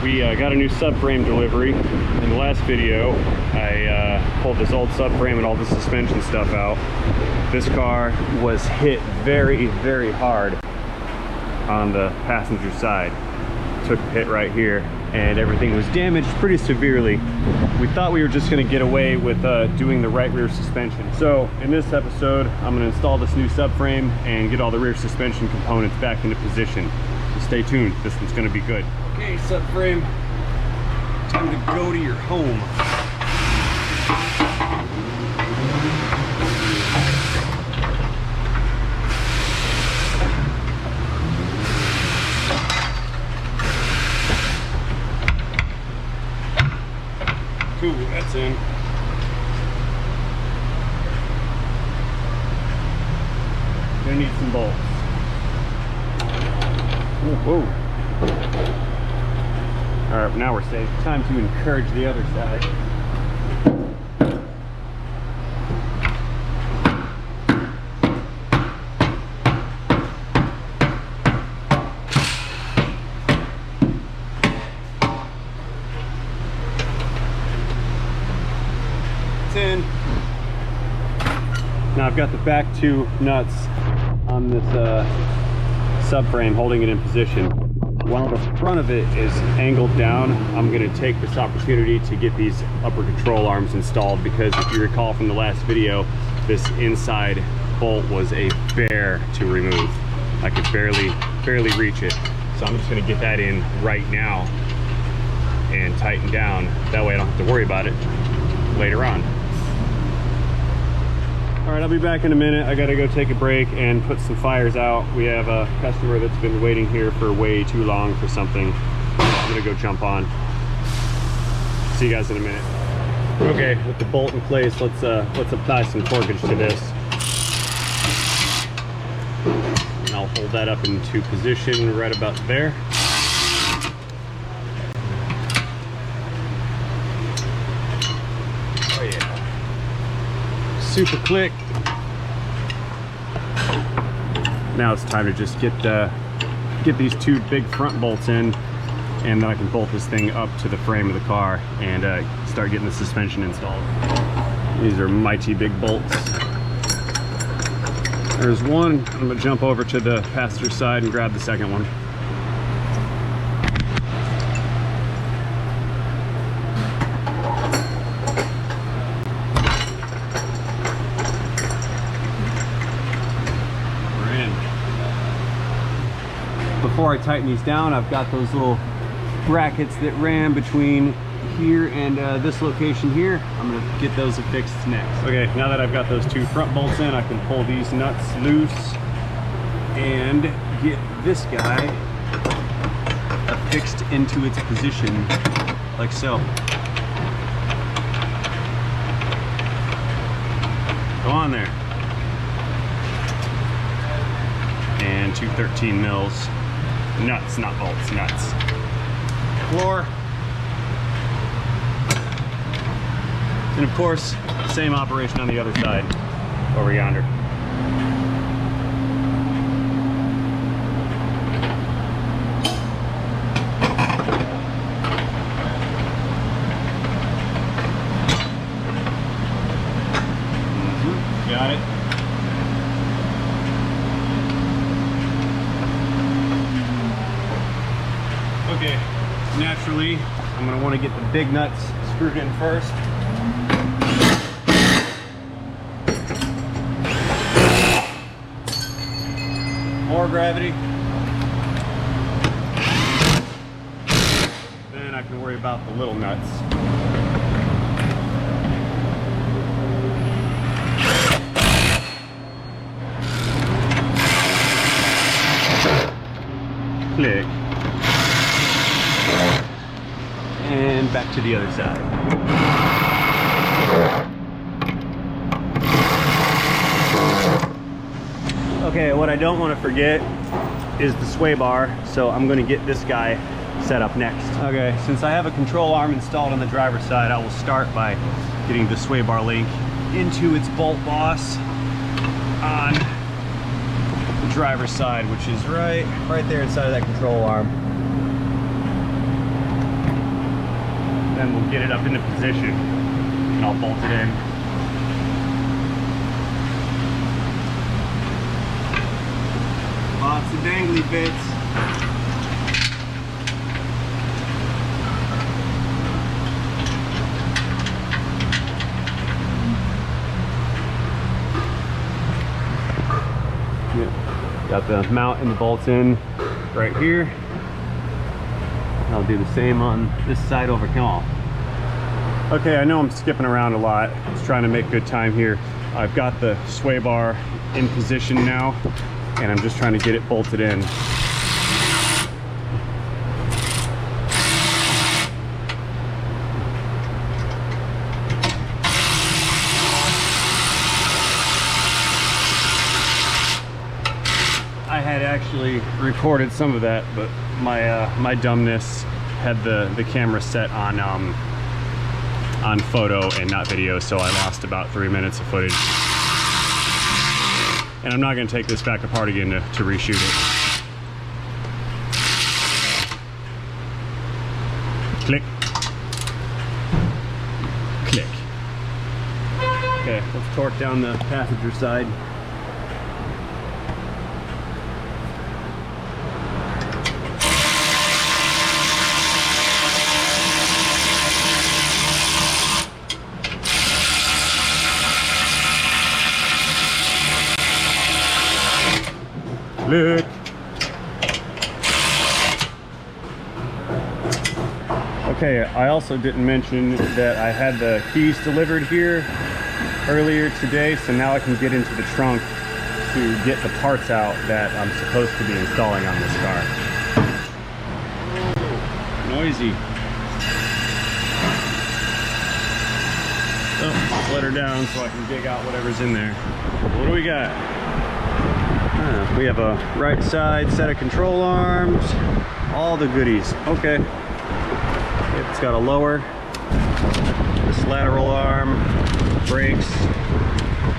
We got a new subframe delivery. In the last video, I pulled this old subframe and all the suspension stuff out. This car was hit very, very hard on the passenger side. Took a hit right here, and everything was damaged pretty severely. We thought we were just gonna get away with doing the right rear suspension. So in this episode, I'm gonna install this new subframe and get all the rear suspension components back into position. So stay tuned, this one's gonna be good. Okay, subframe, time to go to your home. Cool, that's in. Gonna need some bolts. Whoa. All right, now we're safe. Time to encourage the other side. In. Now I've got the back two nuts on this subframe holding it in position. While the front of it is angled down, I'm going to take this opportunity to get these upper control arms installed, because if you recall from the last video, this inside bolt was a bear to remove. I could barely reach it. So I'm just going to get that in right now and tighten down. That way I don't have to worry about it later on. All right, I'll be back in a minute. I gotta go take a break and put some fires out. We have a customer that's been waiting here for way too long for something. I'm gonna go jump on. See you guys in a minute. Okay, with the bolt in place, let's apply some torquage to this. And I'll hold that up into position right about there. Super click. Now it's time to just get these two big front bolts in, and then I can bolt this thing up to the frame of the car and start getting the suspension installed. These are mighty big bolts. There's one. I'm gonna jump over to the passenger side and grab the second one. Before I tighten these down, I've got those little brackets that ran between here and this location here. I'm gonna get those affixed next. Okay, now that I've got those two front bolts in, I can pull these nuts loose and get this guy affixed into its position, like so. Go on there. And 213 mils. Nuts, not bolts, nuts. Floor. And of course, same operation on the other side, over yonder. Got it. Okay, naturally, I'm going to want to get the big nuts screwed in first. More gravity. Then I can worry about the little nuts. Click. And back to the other side. Okay, what I don't want to forget is the sway bar, so I'm going to get this guy set up next. Okay, since I have a control arm installed on the driver's side, I will start by getting the sway bar link into its bolt boss on the driver's side, which is right there inside of that control arm. then we'll get it up into position and I'll bolt it in. Lots of dangly bits. Yeah. Got the mount and the bolts in right here. I'll do the same on this side over here. Okay, I know I'm skipping around a lot. Just trying to make good time here. I've got the sway bar in position now, and I'm just trying to get it bolted in. I had actually recorded some of that, but my dumbness had the camera set on photo and not video, so I lost about 3 minutes of footage. And I'm not going to take this back apart again to reshoot it. Click. Click. Okay, let's torque down the passenger side. Look. Okay, I also didn't mention that I had the keys delivered here earlier today, so now I can get into the trunk to get the parts out that I'm supposed to be installing on this car. Noisy. Oh, let's let her down so I can dig out whatever's in there. What do we got? We have a right side set of control arms, all the goodies. Okay, it's got a lower, this lateral arm, brakes,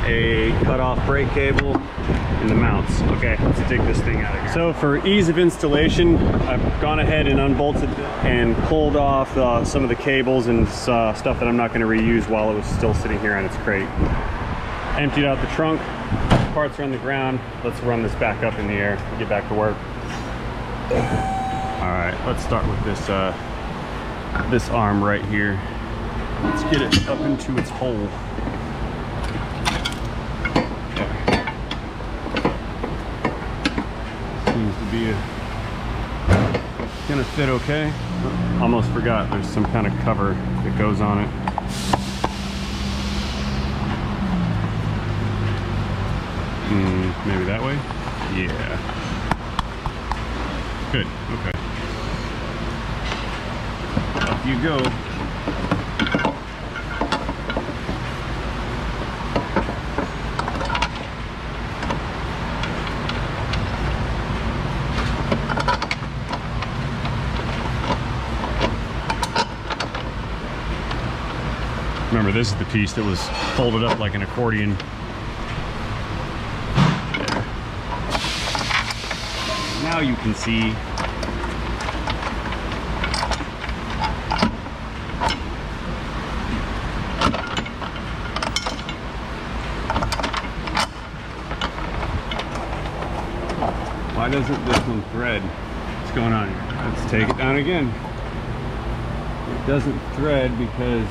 a cut-off brake cable, and the mounts. Okay, let's dig this thing out of here. So for ease of installation, I've gone ahead and unbolted and pulled off some of the cables and stuff that I'm not going to reuse while it was still sitting here on its crate. Emptied out the trunk. Parts are on the ground. Let's run this back up in the air and get back to work. All right, let's start with this this arm right here. Let's get it up into its hole. Okay. Seems to be gonna fit okay. Almost forgot there's some kind of cover that goes on it. Maybe that way? Yeah. Good, okay. Up you go. Remember, this is the piece that was folded up like an accordion. Now you can see why doesn't this one thread? What's going on here? Let's take it down again. It doesn't thread because,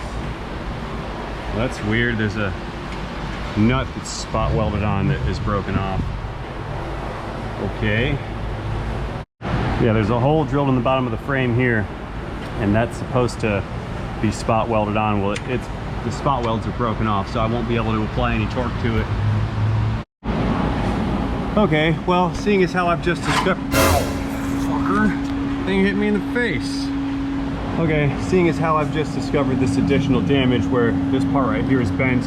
well, that's weird. There's a nut that's spot welded on that is broken off. Okay. Yeah, there's a hole drilled in the bottom of the frame here, and that's supposed to be spot welded on. Well, the spot welds are broken off, so I won't be able to apply any torque to it. Okay, well, seeing as how I've just discovered, fucker, thing hit me in the face. Okay, seeing as how I've just discovered this additional damage where this part right here is bent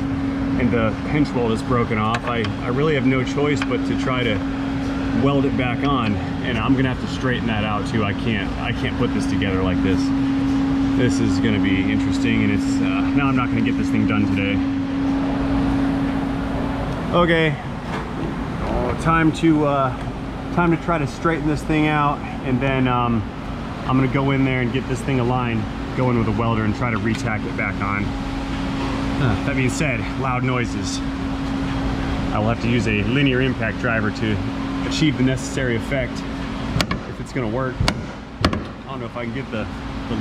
and the pinch weld is broken off, I really have no choice but to try to weld it back on, and I'm gonna have to straighten that out too. I can't put this together like this. This is gonna be interesting, and it's now I'm not gonna get this thing done today. Okay, time to try to straighten this thing out, and then I'm gonna go in there and get this thing aligned, go in with a welder and try to re-tack it back on. That being said, loud noises. I will have to use a linear impact driver to achieve the necessary effect if it's gonna work. I don't know if I can get the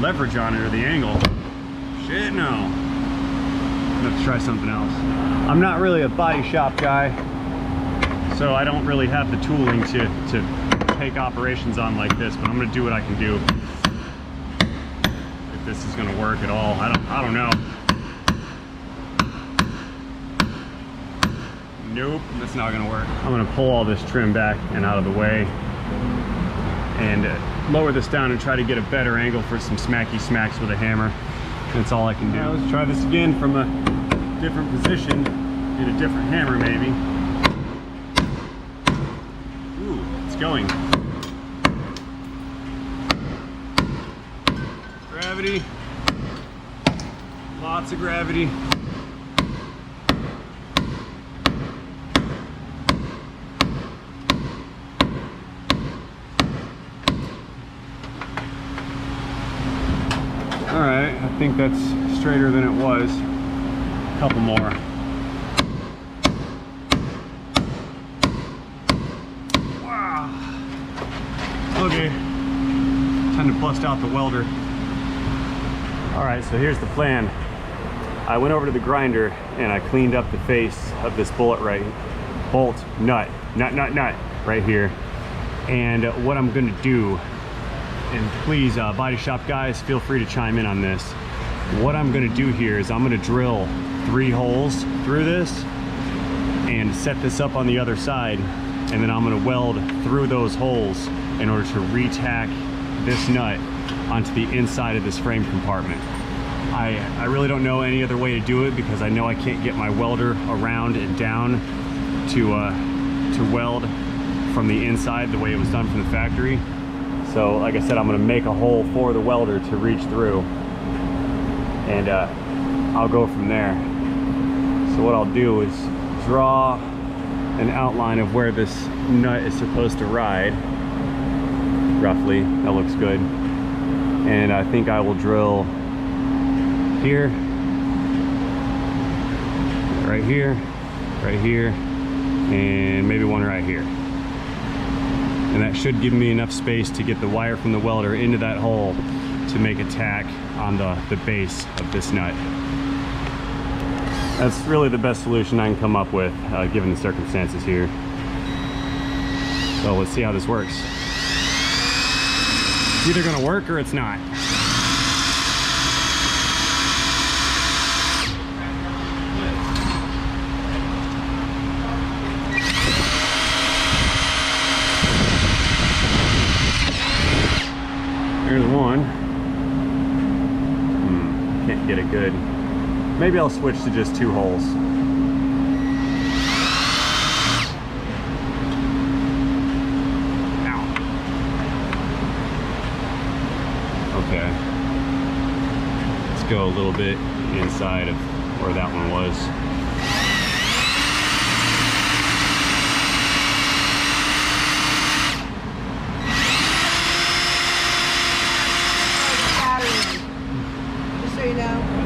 leverage on it or the angle. Shit, no. I'm gonna have to try something else. I'm not really a body shop guy, so I don't really have the tooling to take operations on like this, but I'm gonna do what I can do. If this is gonna work at all, I don't know. Nope, that's not gonna work. I'm gonna pull all this trim back and out of the way and lower this down and try to get a better angle for some smacky smacks with a hammer. That's all I can do. Let's try this again from a different position, get a different hammer maybe. Ooh, it's going. Gravity, lots of gravity. All right, I think that's straighter than it was. A couple more. Wow. Okay, time to bust out the welder. All right, so here's the plan. I went over to the grinder and I cleaned up the face of this nut right here. And what I'm gonna do, and please, body shop guys, feel free to chime in on this. What I'm gonna do here is I'm gonna drill 3 holes through this and set this up on the other side, and then I'm gonna weld through those holes in order to re-tack this nut onto the inside of this frame compartment. I really don't know any other way to do it because I know I can't get my welder around and down to weld from the inside the way it was done from the factory. So like I said, I'm gonna make a hole for the welder to reach through, and I'll go from there. So what I'll do is draw an outline of where this nut is supposed to ride, roughly. That looks good. And I think I will drill here, right here, and maybe one right here. And that should give me enough space to get the wire from the welder into that hole to make a tack on the base of this nut. That's really the best solution I can come up with, given the circumstances here. So let's see how this works. It's either gonna work or it's not. There's one. Can't get it good. Maybe I'll switch to just 2 holes. Ow. Okay. Let's go a little bit inside of where that one was.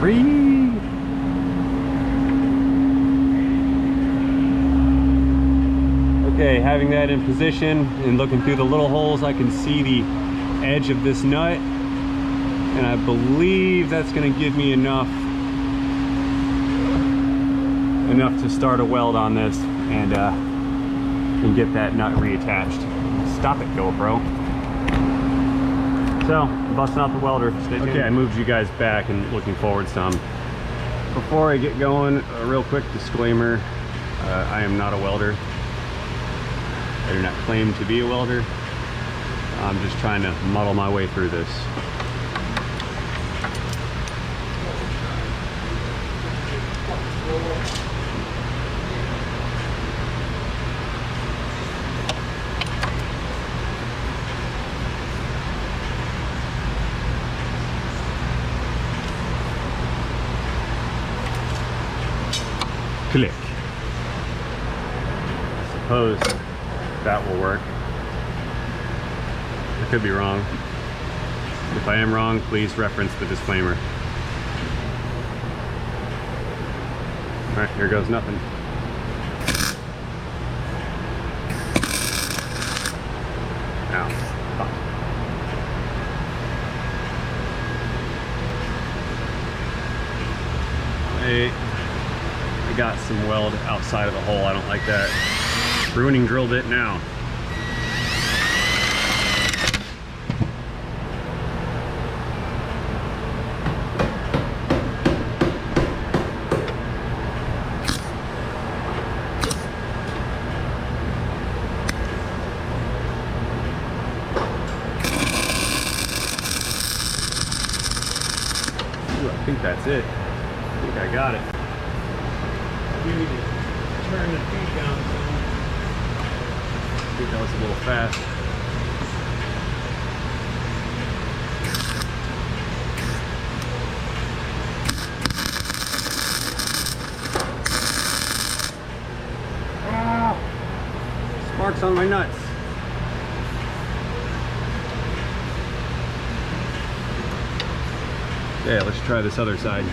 Breathe. Okay, having that in position and looking through the little holes, I can see the edge of this nut, and I believe that's going to give me enough to start a weld on this and get that nut reattached. Stop it, GoPro. So, busting out the welder. Okay, I moved you guys back and looking forward some. Before I get going, a real quick disclaimer. I am not a welder. I do not claim to be a welder. I'm just trying to muddle my way through this. Click. Suppose that will work. I could be wrong. If I am wrong, please reference the disclaimer. All right, here goes nothing. Ow. Fuck. I got some weld outside of the hole. I don't like that. Ruining drill bit now. Ooh, I think that's it. I think I got it. We need to turn the feet down some. I think that was a little fast. Ah! Sparks on my nuts. Yeah, let's try this other side.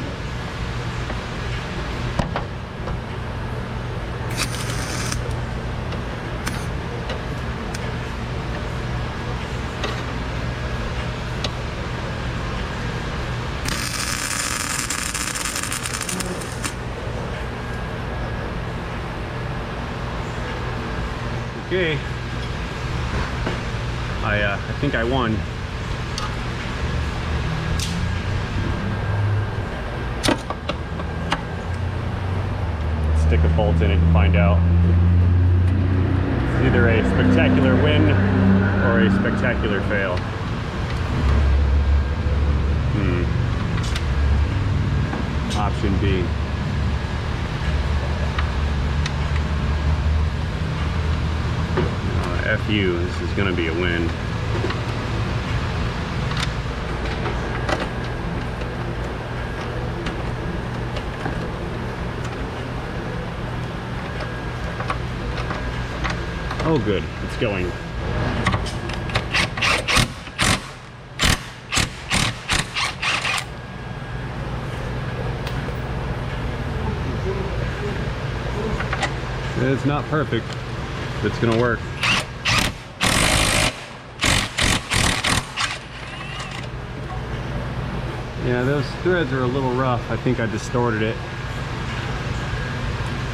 Okay, I think I won. Stick a bolt in it and find out. It's either a spectacular win or a spectacular fail. Option B. F you, this is gonna be a win. Oh good, it's going. It's not perfect, but it's gonna work. Yeah, those threads are a little rough. I think I distorted it.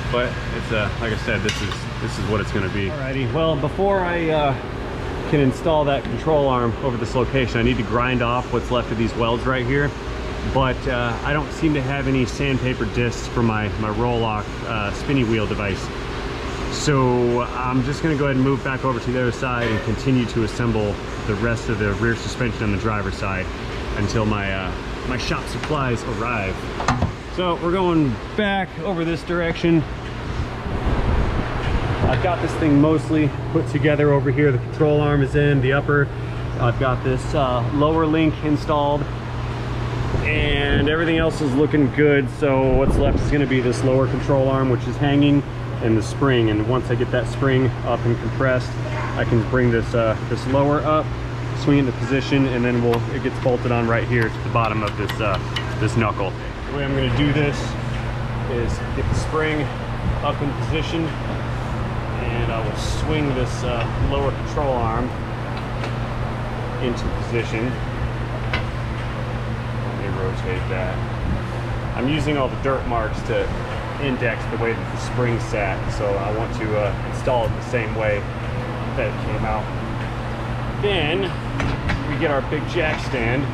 But it's like I said, this is what it's gonna be. Alrighty, well, before I can install that control arm over this location, I need to grind off what's left of these welds right here. But I don't seem to have any sandpaper discs for my roll-lock spinny wheel device. So I'm just gonna go ahead and move back over to the other side and continue to assemble the rest of the rear suspension on the driver's side until my my shop supplies arrive. So we're going back over this direction. I've got this thing mostly put together over here. The control arm is in, the upper. I've got this lower link installed and everything else is looking good. So what's left is gonna be this lower control arm, which is hanging, and the spring. And once I get that spring up and compressed, I can bring this this lower up, swing it into position, and then it gets bolted on right here to the bottom of this this knuckle. The way I'm going to do this is get the spring up in position, and I will swing this lower control arm into position. Let me rotate that. I'm using all the dirt marks to index the way that the spring sat, so I want to install it the same way that it came out. Then we get our big jack stand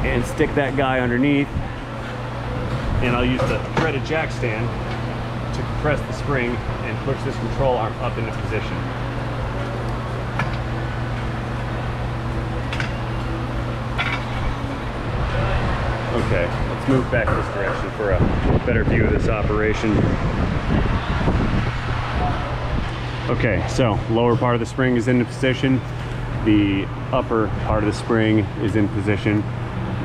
and stick that guy underneath, and I'll use the threaded jack stand to compress the spring and push this control arm up into position. Okay, let's move back this direction for a better view of this operation. Okay, so lower part of the spring is in position. The upper part of the spring is in position.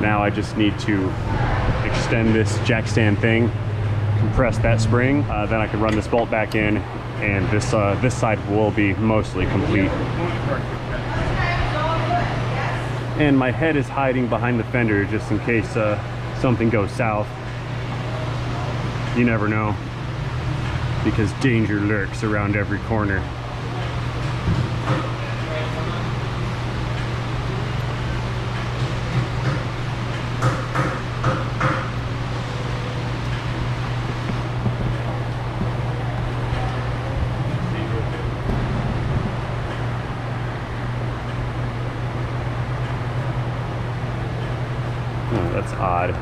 Now I just need to extend this jack stand thing, compress that spring, then I can run this bolt back in, and this side will be mostly complete. And my head is hiding behind the fender just in case something goes south. You never know, because danger lurks around every corner. Oh, that's odd.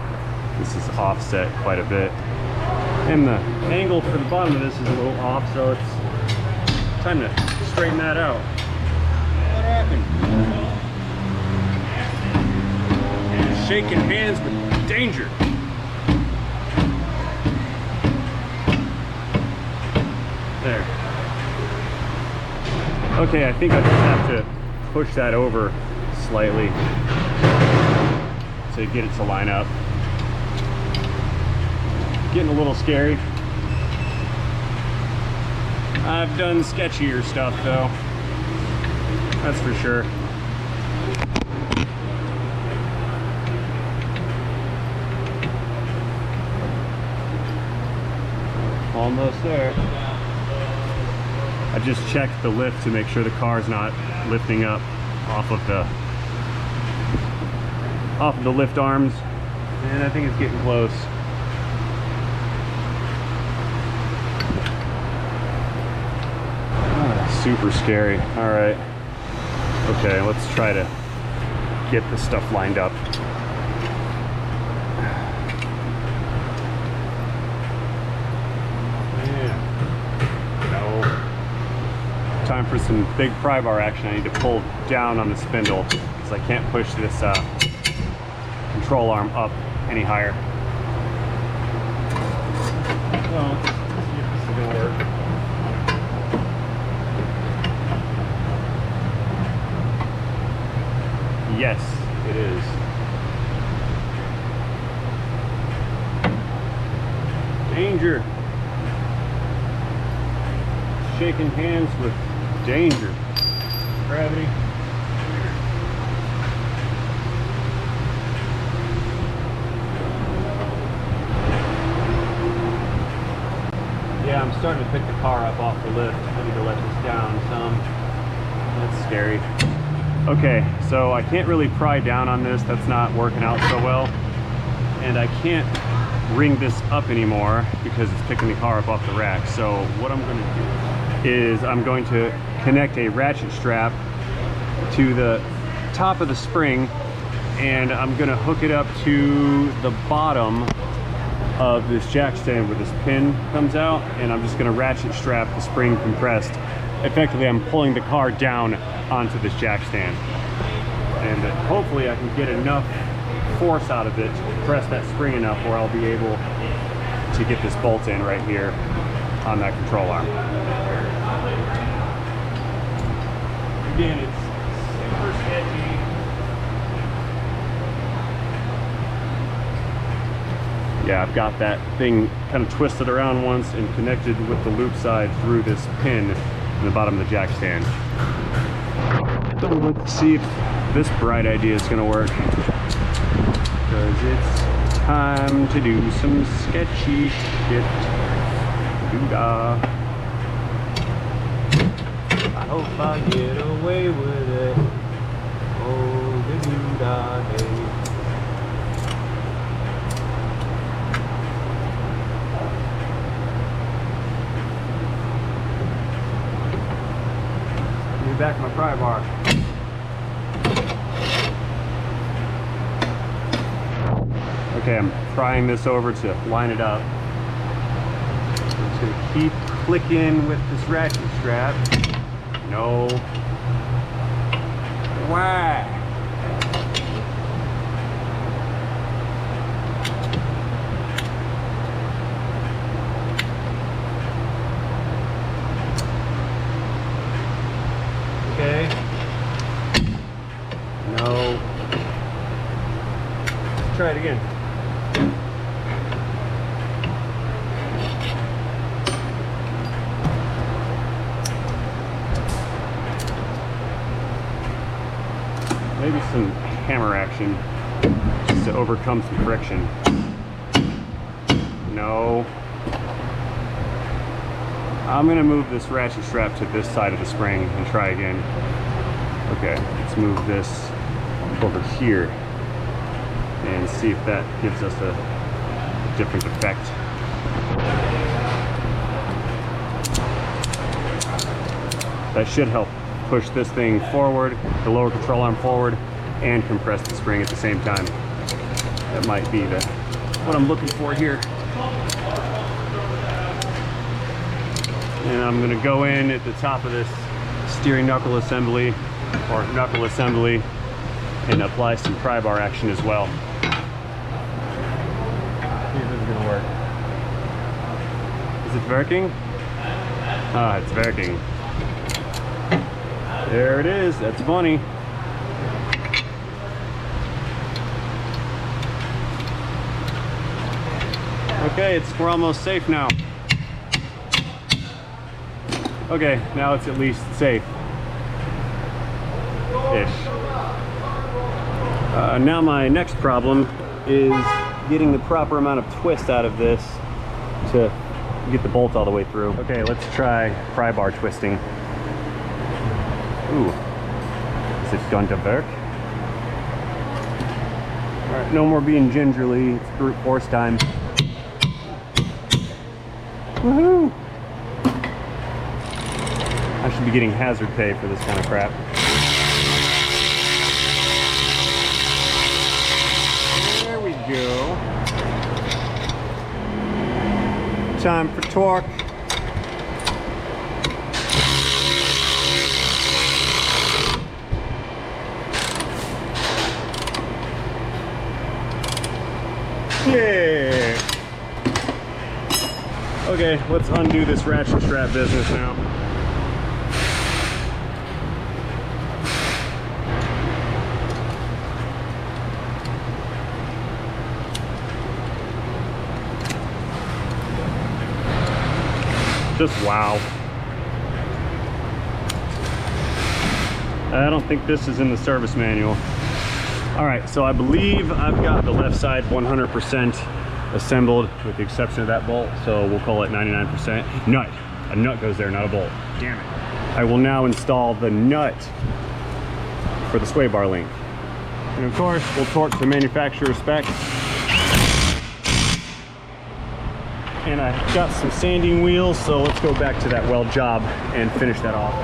This is offset quite a bit. And the angle for the bottom of this is a little off, so it's time to straighten that out. What happened? Shaking hands with danger. There. Okay, I think I just have to push that over slightly to get it to line up. Getting a little scary. I've done sketchier stuff though, that's for sure. Almost there. I just checked the lift to make sure the car's not lifting up off of the lift arms, and I think it's getting close. Super scary. All right. Okay, let's try to get this stuff lined up. Yeah. No. Time for some big pry bar action. I need to pull down on the spindle because I can't push this control arm up any higher. So, let's see if this is gonna work. Yes, it is. Danger. Shaking hands with danger. Gravity. Yeah, I'm starting to pick the car up off the lift. I need to let this down some. That's scary. Okay, so I can't really pry down on this. That's not working out so well. And I can't ring this up anymore because it's picking the car up off the rack. So what I'm going to do is I'm going to connect a ratchet strap to the top of the spring, and I'm going to hook it up to the bottom of this jack stand where this pin comes out, and I'm just going to ratchet strap the spring compressed. Effectively, I'm pulling the car down onto this jack stand, and hopefully I can get enough force out of it to compress that spring enough where I'll be able to get this bolt in right here on that control arm. Again, it's super sketchy. Yeah, I've got that thing kind of twisted around once and connected with the loop side through this pin in the bottom of the jack stand. So let's see if this bright idea is going to work, because it's time to do some sketchy shit. Doo-dah. I hope I get away with it. Oh, the doo-dah day. Back my pry bar. Okay, I'm prying this over to line it up. I'm just gonna keep clicking with this ratchet strap. No. Why? Okay. No. Let's try it again. Maybe some hammer action just to overcome some friction. No. I'm gonna move this ratchet strap to this side of the spring and try again. Okay, let's move this over here and see if that gives us a different effect. That should help push this thing forward, the lower control arm forward, and compress the spring at the same time. That might be what I'm looking for here. And I'm gonna go in at the top of this steering knuckle assembly, or knuckle assembly, and apply some pry bar action as well. See if this is gonna work. Is it working? Ah, it's working. There it is, that's funny. Okay, we're almost safe now. Okay, now it's at least safe-ish. Now my next problem is getting the proper amount of twist out of this to get the bolt all the way through. Okay, let's try pry bar twisting. Ooh, is it going to work? All right, no more being gingerly, it's brute force time. Woohoo! I should be getting hazard pay for this kind of crap. There we go. Time for torque. Yeah. Okay, let's undo this ratchet strap business now. Just wow. I don't think this is in the service manual. All right, so I believe I've got the left side 100% assembled with the exception of that bolt, so we'll call it 99%. Nut. A nut goes there, not a bolt. Damn it. I will now install the nut for the sway bar link. And of course, we'll torque to manufacturer specs. And I got some sanding wheels, so let's go back to that weld job and finish that off.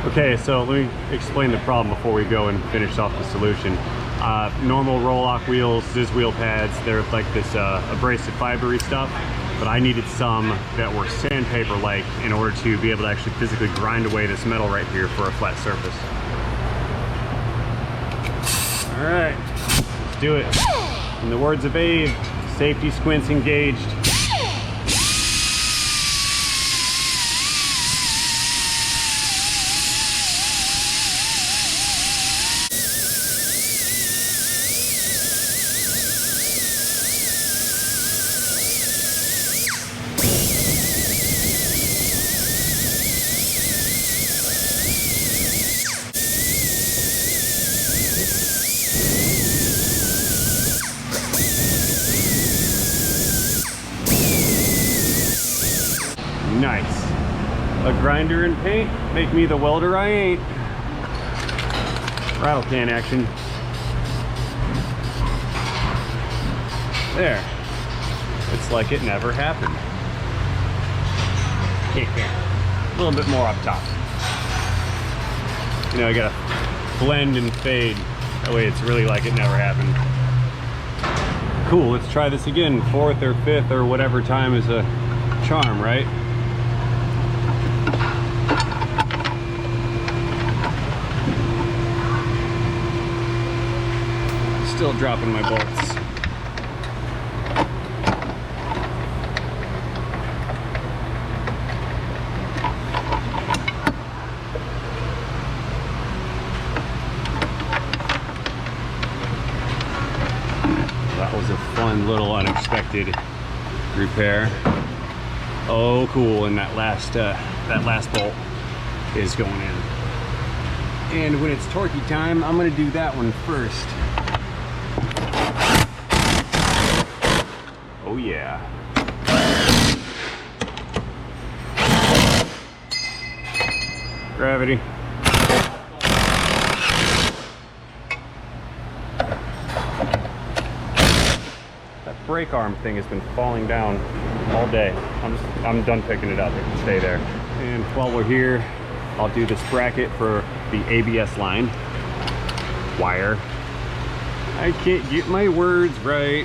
Okay, so let me explain the problem before we go and finish off the solution. Normal roll-off wheels, this wheel pads, they're like this abrasive fibery stuff, but I needed some that were sandpaper-like in order to be able to actually physically grind away this metal right here for a flat surface. All right, let's do it. In the words of Abe, safety squints engaged. Nice. A grinder and paint, make me the welder I ain't. Rattle can action. There. It's like it never happened. A little bit more up top. You know, I gotta blend and fade. That way it's really like it never happened. Cool, let's try this again. 4th or 5th or whatever time is a charm, right? Still dropping my bolts. That was a fun little unexpected repair. Oh, cool! And that last bolt is going in. And when it's torquey time, I'm going to do that one first. Oh yeah. Gravity. That brake arm thing has been falling down all day. I'm done picking it up. It can stay there. And while we're here, I'll do this bracket for the ABS line wire. I can't get my words right.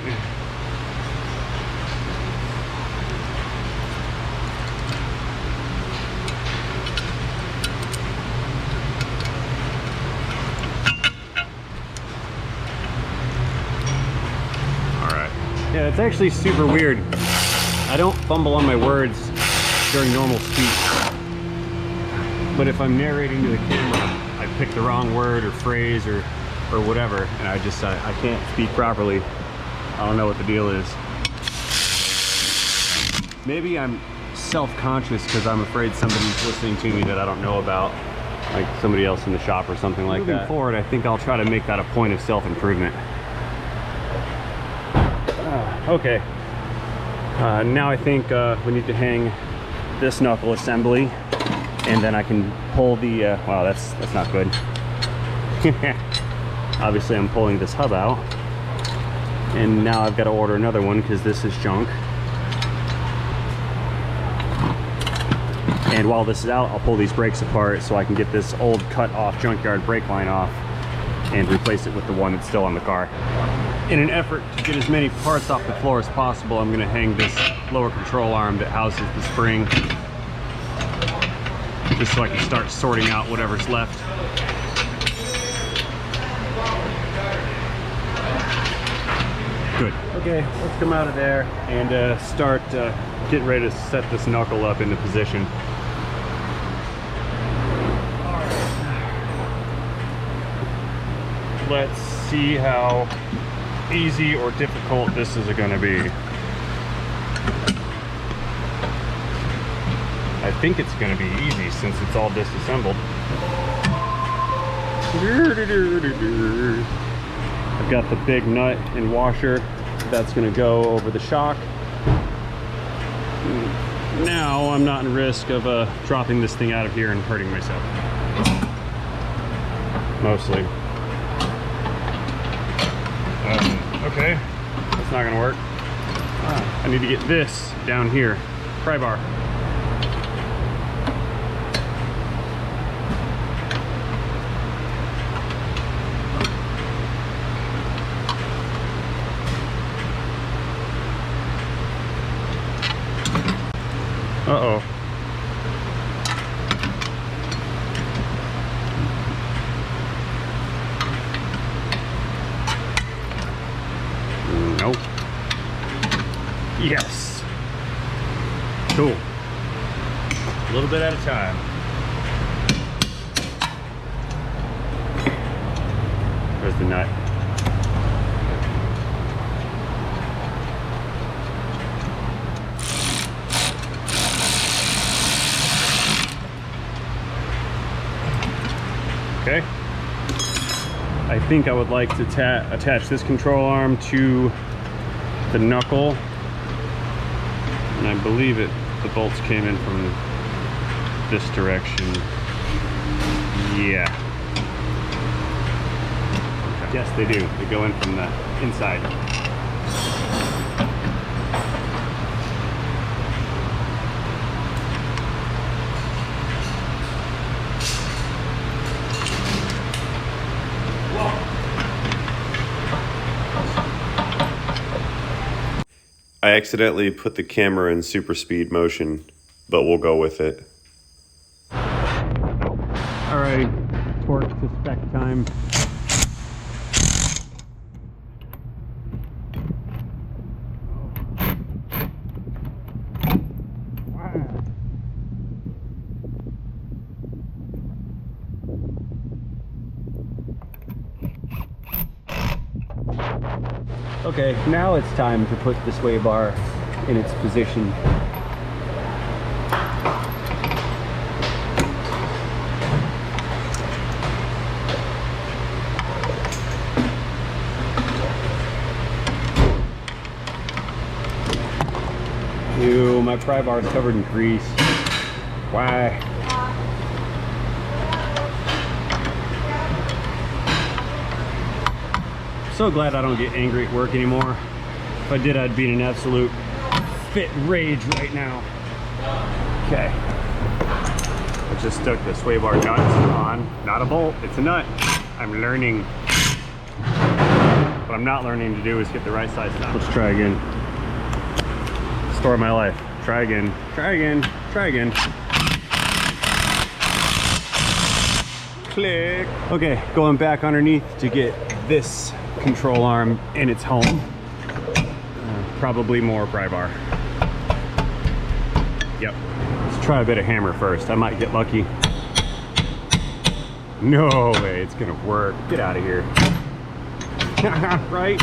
Yeah, it's actually super weird. I don't fumble on my words during normal speech, but if I'm narrating to the camera, I pick the wrong word or phrase or whatever, and I can't speak properly. I don't know what the deal is. Maybe I'm self-conscious because I'm afraid somebody's listening to me that I don't know about, like somebody else in the shop or something like that. Moving forward, I think I'll try to make that a point of self-improvement. Okay, now I think we need to hang this knuckle assembly, and then I can pull the, wow, that's not good. Obviously I'm pulling this hub out, and now I've got to order another one because this is junk. And while this is out, I'll pull these brakes apart so I can get this old cut off junkyard brake line off and replace it with the one that's still on the car. In an effort to get as many parts off the floor as possible, I'm going to hang this lower control arm that houses the spring, just so I can start sorting out whatever's left. Good. Okay, let's come out of there and start getting ready to set this knuckle up into position. Let's see how easy or difficult this is going to be. I think it's going to be easy since it's all disassembled. I've got the big nut and washer that's going to go over the shock. Now I'm not in risk of dropping this thing out of here and hurting myself. Mostly. Okay, that's not gonna work. I need to get this down here. Pry bar. Uh-oh. Nope. Yes. Cool. A little bit at a time. There's the nut. Okay. I think I would like to attach this control arm to the knuckle, and I believe the bolts came in from this direction. Yeah. Yes, they do. They go in from the inside. I accidentally put the camera in super speed motion, but we'll go with it. Alrighty, torque to spec time. Okay, now it's time to put the sway bar in its position. my pry bar is covered in grease. Why? So glad I don't get angry at work anymore. If I did, I'd be in an absolute fit rage right now. Okay. I just stuck the sway bar nut on. Not a bolt, it's a nut. I'm learning. What I'm not learning to do is get the right size nut. Let's try again. Story of my life. Try again, try again, try again. Click. Okay, going back underneath to get this control arm in its home. Probably more pry bar. Yep. Let's try a bit of hammer first. I might get lucky. No way it's gonna work. Get out of here. Right?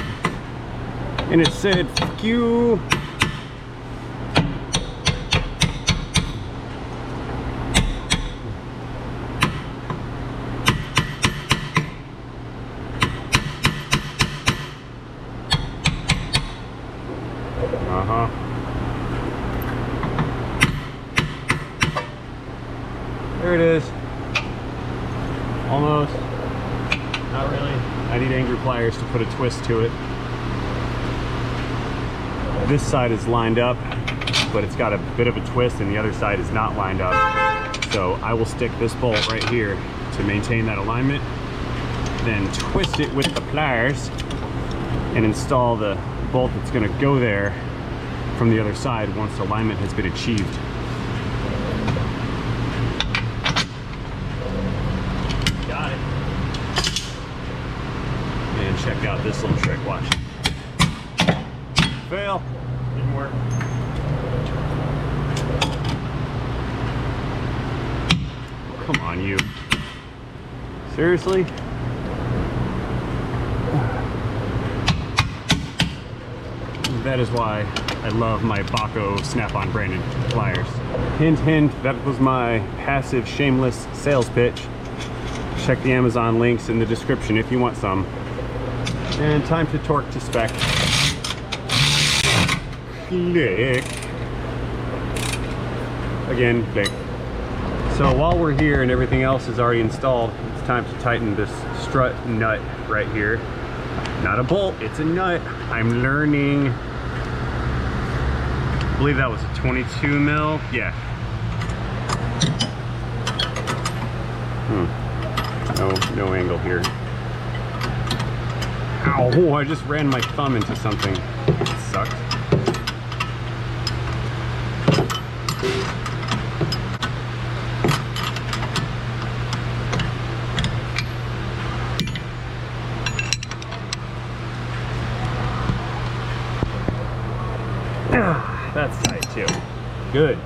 And it said, fuck you. There it is. Almost. Not really. I need angry pliers to put a twist to it. This side is lined up, but it's got a bit of a twist, and the other side is not lined up. So I will stick this bolt right here to maintain that alignment, then twist it with the pliers and install the bolt that's going to go there from the other side once alignment has been achieved. Got it. And check out this little trick, watch. Fail. Didn't work. Come on, you. Seriously? That is why I love my Baco snap-on branded pliers. Hint, hint, that was my passive, shameless sales pitch. Check the Amazon links in the description if you want some. And time to torque to spec. Click. Again, click. So while we're here and everything else is already installed, it's time to tighten this strut nut right here. Not a bolt, it's a nut. I'm learning. I believe that was a 22 mil. Yeah. No angle here. Ow, I just ran my thumb into something. It sucked. That's tight too. Good.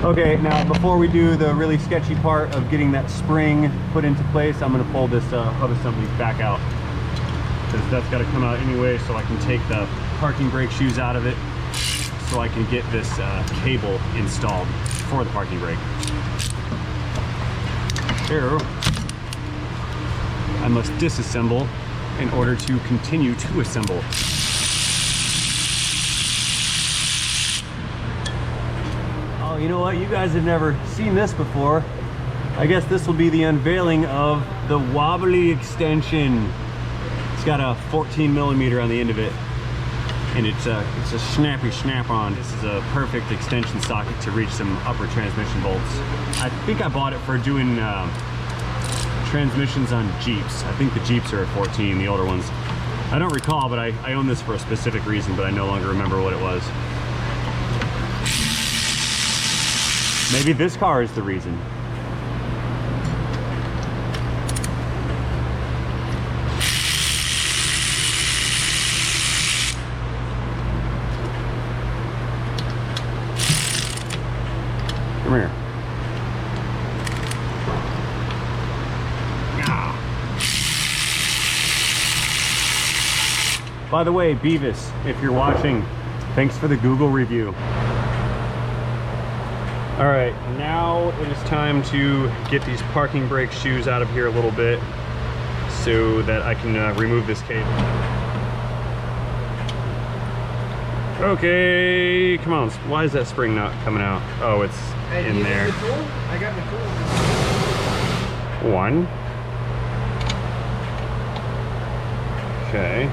Okay, now before we do the really sketchy part of getting that spring put into place, I'm going to pull this hub assembly back out, because that's got to come out anyway, so I can take the parking brake shoes out of it so I can get this cable installed for the parking brake. Here, I must disassemble in order to continue to assemble. Oh, you know what? You guys have never seen this before. I guess this will be the unveiling of the wobbly extension. It's got a 14 millimeter on the end of it, and it's a snappy snap-on. This is a perfect extension socket to reach some upper transmission bolts. I think I bought it for doing transmissions on Jeeps. I think the Jeeps are at 14, the older ones. I don't recall, but I own this for a specific reason, but I no longer remember what it was. Maybe this car is the reason. Come here. Ah. By the way, Beavis, if you're watching, thanks for the Google review. All right, now it is time to get these parking brake shoes out of here a little bit so that I can remove this cable. Okay, come on. Why is that spring not coming out? Oh, it's in there. The tool? I got the tool. One. Okay.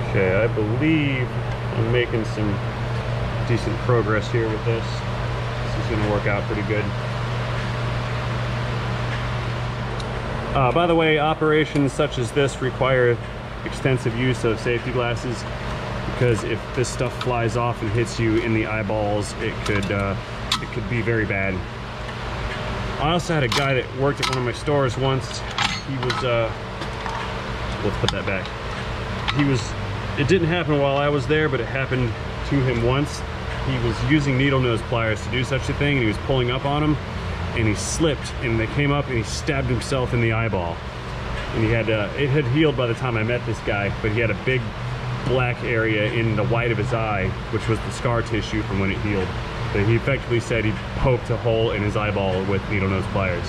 Okay, I believe I'm making some decent progress here with this. This is going to work out pretty good. By the way, operations such as this require extensive use of safety glasses, because if this stuff flies off and hits you in the eyeballs, it could be very bad. I also had a guy that worked at one of my stores once. He was, let's put that back. It didn't happen while I was there, but it happened to him once. He was using needle nose pliers to do such a thing, and he was pulling up on them, and he slipped, and they came up, and he stabbed himself in the eyeball. And he had, it had healed by the time I met this guy, but he had a big black area in the white of his eye, which was the scar tissue from when it healed. But he effectively said he poked a hole in his eyeball with needle nose pliers.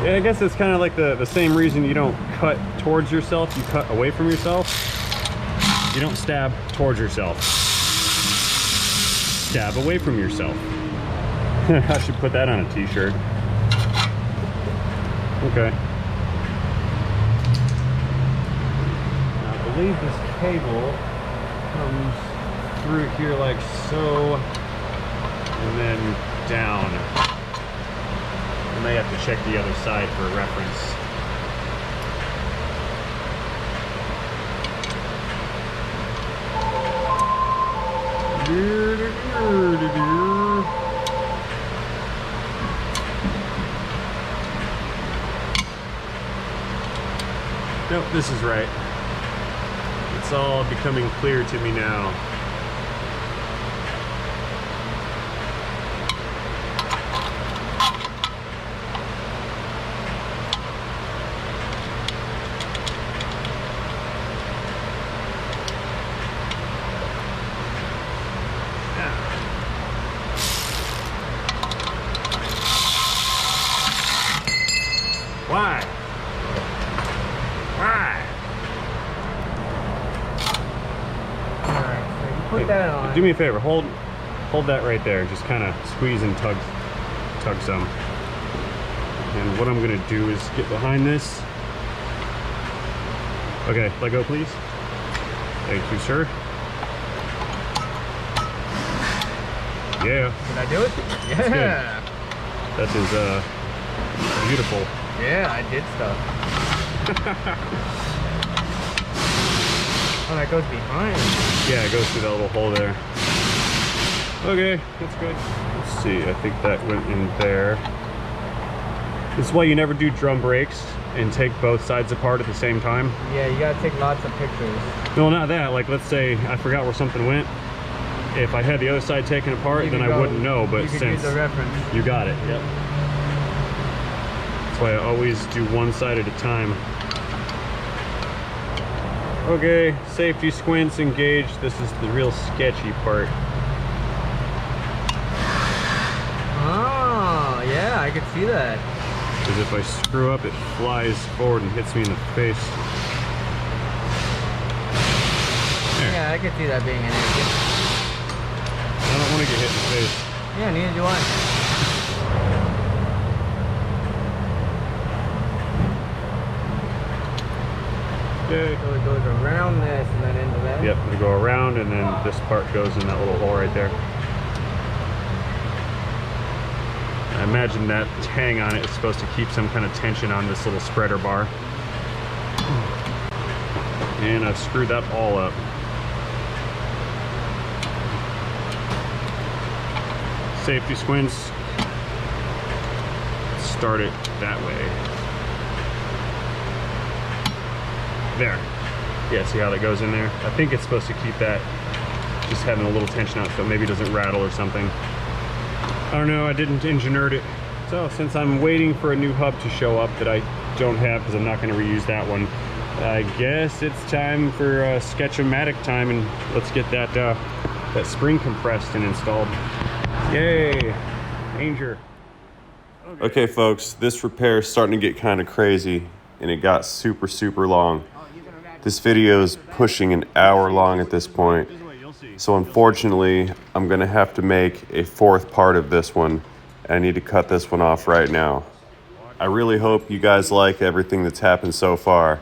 Yeah, I guess it's kind of like the same reason you don't cut towards yourself, you cut away from yourself. You don't stab towards yourself. Stab away from yourself. I should put that on a t-shirt. Okay. Now, I believe this cable comes through here like so, and then down. I may have to check the other side for reference. Nope, this is right. It's all becoming clear to me now. Why? Why? Alright, so you put that on. Do me a favor, hold that right there. Just kind of squeeze and tug some. And what I'm gonna do is get behind this. Okay, let go, please. Thank you, sir. Yeah. Did I do it? Yeah. That is beautiful. Yeah, I did stuff. Oh, that goes behind. Yeah, it goes through that little hole there. Okay, that's good. Let's see, I think that went in there. This is why you never do drum brakes and take both sides apart at the same time. Yeah, you gotta take lots of pictures. No, not that. Like, let's say I forgot where something went. If I had the other side taken apart, then I wouldn't know, but you could since use a reference. you got it, yep. That's why I always do one side at a time. Okay, safety squints engaged. This is the real sketchy part. Oh, yeah, I could see that. Because if I screw up, it flies forward and hits me in the face. There. Yeah, I could see that being an issue. I don't want to get hit in the face. Yeah, neither do I. Okay. So it goes around this and then into that? Yep, we go around and then this part goes in that little hole right there. I imagine that tang on it is supposed to keep some kind of tension on this little spreader bar. And I've screwed that all up. Safety squints. Start it that way. There. Yeah, see how that goes in there? I think it's supposed to keep that just having a little tension out so maybe it doesn't rattle or something. I don't know, I didn't engineer it. So since I'm waiting for a new hub to show up that I don't have because I'm not going to reuse that one, I guess it's time for Sketch-O-Matic time, and let's get that that spring compressed and installed. Yay! Danger. Okay folks, this repair is starting to get kind of crazy and it got super long. This video is pushing an hour long at this point. So unfortunately, I'm gonna have to make a fourth part of this one. And I need to cut this one off right now. I really hope you guys like everything that's happened so far.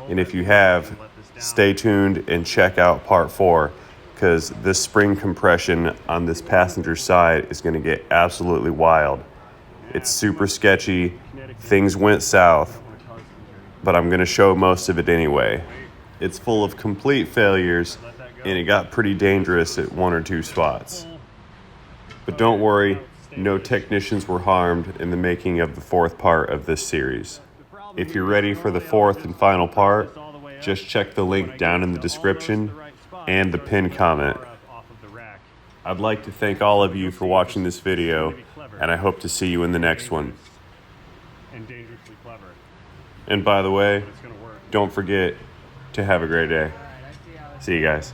And if you have, stay tuned and check out part 4, because this spring compression on this passenger side is gonna get absolutely wild. It's super sketchy, things went south, but I'm gonna show most of it anyway. It's full of complete failures, and it got pretty dangerous at 1 or 2 spots. But don't worry, no technicians were harmed in the making of the 4th part of this series. If you're ready for the 4th and final part, just check the link down in the description and the pinned comment. I'd like to thank all of you for watching this video, and I hope to see you in the next one. And by the way, don't forget to have a great day. See you guys.